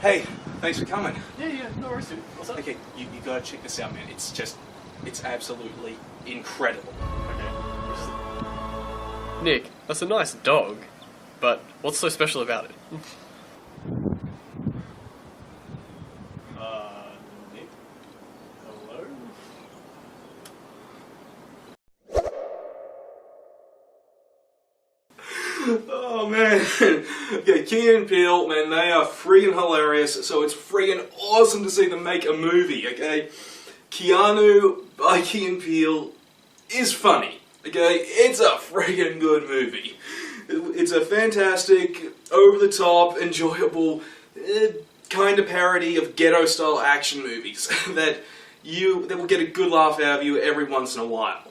Hey, thanks for coming. Yeah, no worries, dude. What's up? Okay, you gotta check this out, man. It's absolutely incredible. Okay. Nick, that's a nice dog, but what's so special about it? Nick? Hello? Oh man, okay, Key and Peele, man, they are friggin' hilarious, so it's friggin' awesome to see them make a movie, okay? Keanu by Key and Peele is funny, okay? It's a friggin' good movie. It's a fantastic, over-the-top, enjoyable, kind of parody of ghetto-style action movies that will get a good laugh out of you every once in a while.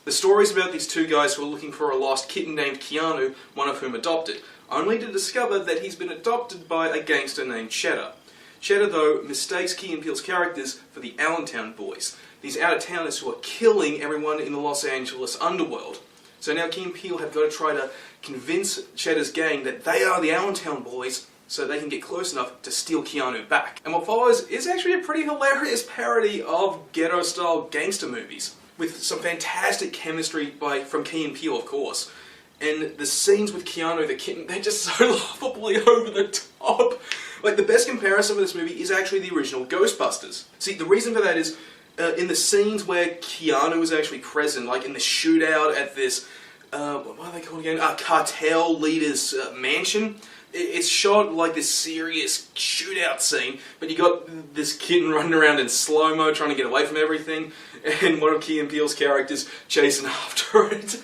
The story is about these two guys who are looking for a lost kitten named Keanu, one of whom adopted, only to discover that he's been adopted by a gangster named Cheddar. Cheddar, though, mistakes Key and Peele's characters for the Allentown boys, these out-of-towners who are killing everyone in the Los Angeles underworld. So now Key and Peele have got to try to convince Cheddar's gang that they are the Allentown boys so they can get close enough to steal Keanu back. And what follows is actually a pretty hilarious parody of ghetto-style gangster movies, with some fantastic chemistry from Key and Peele, of course. And the scenes with Keanu the kitten, they're just so laughably over the top. Like, the best comparison for this movie is actually the original Ghostbusters. See, the reason for that is, in the scenes where Keanu is actually present, like in the shootout at this, what are they called again? Cartel leader's mansion. It's shot like this serious shootout scene, but you got this kitten running around in slow-mo trying to get away from everything, and one of Key and Peele's characters chasing after it.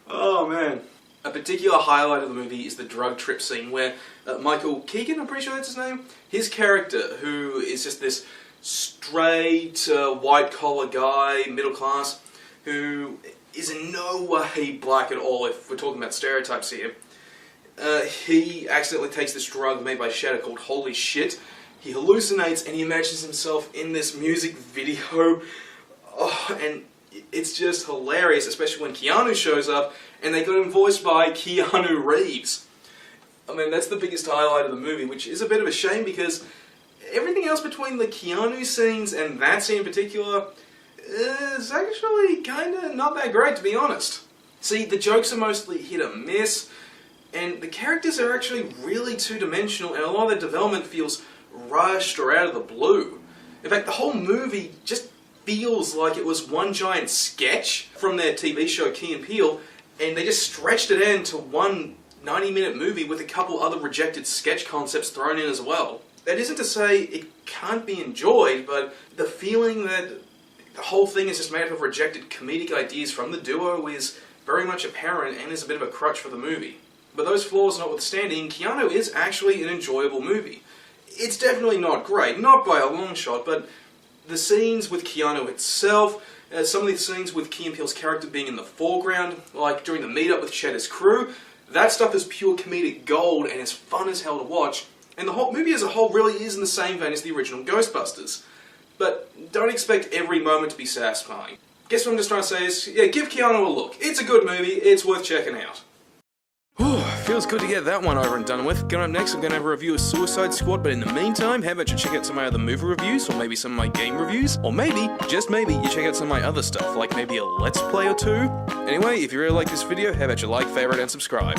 Oh man. A particular highlight of the movie is the drug trip scene where Michael Keegan, I'm pretty sure that's his name, his character, who is just this straight, white-collar guy, middle class, who is in no way black at all, if we're talking about stereotypes here. He accidentally takes this drug made by Shadow called Holy Shit. He hallucinates and he imagines himself in this music video. Oh, and it's just hilarious, especially when Keanu shows up and they got him voiced by Keanu Reeves. I mean, that's the biggest highlight of the movie, which is a bit of a shame because everything else between the Keanu scenes and that scene in particular is actually kinda not that great, to be honest. See, the jokes are mostly hit or miss, and the characters are actually really two-dimensional, and a lot of the development feels rushed or out of the blue. In fact, the whole movie just feels like it was one giant sketch from their TV show Key and Peele, and they just stretched it into one 90-minute movie with a couple other rejected sketch concepts thrown in as well. That isn't to say it can't be enjoyed, but the feeling that the whole thing is just made up of rejected comedic ideas from the duo is very much apparent and is a bit of a crutch for the movie. But those flaws notwithstanding, Keanu is actually an enjoyable movie. It's definitely not great, not by a long shot, but the scenes with Keanu itself, some of the scenes with Key and Peele's character being in the foreground, like during the meet-up with Cheddar's crew, that stuff is pure comedic gold and is fun as hell to watch, and the whole movie as a whole really is in the same vein as the original Ghostbusters. But don't expect every moment to be satisfying. Guess what I'm just trying to say is, yeah, give Keanu a look. It's a good movie, it's worth checking out. Whew, feels good to get that one over and done with. Coming up next, I'm going to have a review of Suicide Squad, but in the meantime, how about you check out some of my other movie reviews, or maybe some of my game reviews, or maybe, just maybe, you check out some of my other stuff, like maybe a Let's Play or two? Anyway, if you really like this video, how about you like, favorite, and subscribe?